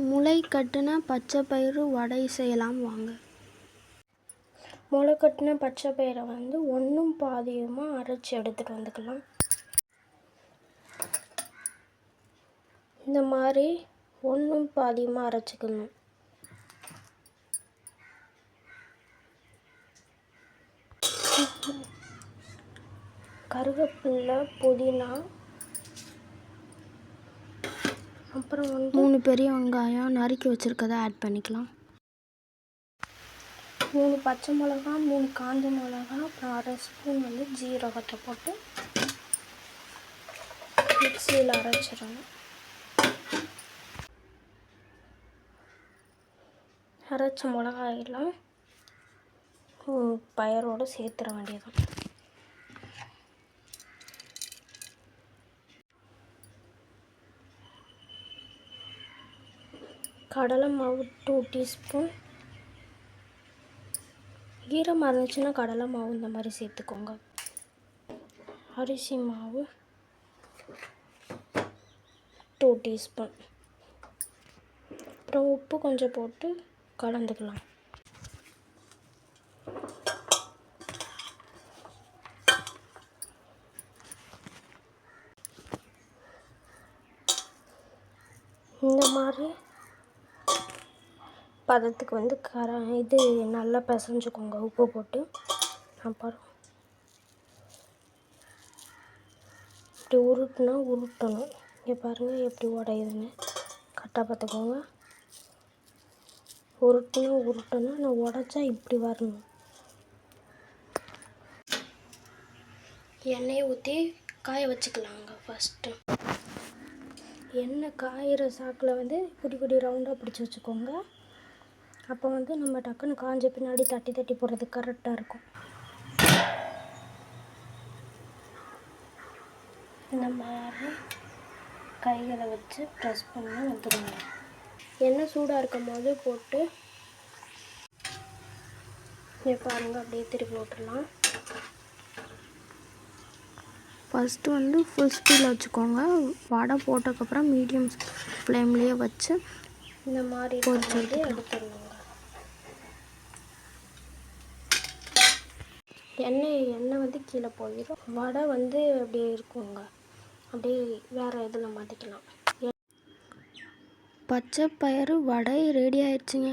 முளை கட்டின பச்சை பயிறு வடை செய்யலாம் வாங்க. முளை கட்டின பச்சை பயிரை வந்து ஒன்றும் பாதியுமாக அரைச்சி எடுத்துகிட்டு வந்துக்கலாம். இந்த மாதிரி ஒன்றும் பாதியுமாக அரைச்சிக்கணும். கருவேப்பிலை, புதினா, அப்புறம் 3 பெரிய வெங்காயம் நறுக்கி வச்சுருக்கதை ஆட் பண்ணிக்கலாம். 3 பச்சை மிளகா, 3 காஞ்ச மிளகா, அப்புறம் 1/2 ஸ்பூன் வந்து ஜீரகத்தை போட்டு மிக்சியில் அரைச்சிடணும். அரைச்ச மிளகாயெல்லாம் பயிரோடு சேர்த்துட வேண்டியது. கடலை மாவு 2 டீஸ்பூன். ஈரமாக இருந்துச்சுன்னா கடலை மாவு இந்த மாதிரி சேர்த்துக்கோங்க. அரிசி மாவு 2 டீஸ்பூன். அப்புறம் உப்பு கொஞ்சம் போட்டு கலந்துக்கலாம். இந்த மாதிரி பதத்துக்கு வந்து இது நல்லா பிசைஞ்சுக்கோங்க உப்பு போட்டு. அப்புறம் இப்படி உருட்டணும். இங்கே பாருங்கள் எப்படி உடையுதுன்னு கரெக்டாக பார்த்துக்கோங்க. உருட்டணும் நான் உடைச்சா இப்படி வரணும். எண்ணெயை ஊற்றி காய வச்சுக்கலாங்க. ஃபஸ்ட்டு எண்ணெய் காயிற சாக்கில் வந்து குடி ரவுண்டாக பிடிச்சி வச்சுக்கோங்க. அப்போ வந்து நம்ம டக்குன்னு காஞ்ச பின்னாடி தட்டி போடுறதுக்கு கரெக்டாக இருக்கும். இந்த மாதிரி கைகளை வச்சு ப்ரெஸ் பண்ணி வந்துடுங்க. எண்ணெய் சூடாக இருக்கும் போது போட்டு பாருங்கள் அப்படியே திருப்பி விட்டுடலாம். ஃபஸ்ட்டு வந்து ஃபுல் ஸ்பீடில் வச்சுக்கோங்க. வடை போட்டதுக்கப்புறம் மீடியம் ஃப்ளேம்லேயே வச்சு இந்த மாதிரி பொரிச்சு எடுத்துடணுங்க. எண்ணெய் வந்து கீழே போயிடும். வடை வந்து அப்படியே இருக்குங்க. அப்படியே வேறு இதில் மாற்றிக்கலாம். பச்சை பயிறு வடை ரெடி ஆயிடுச்சுங்க.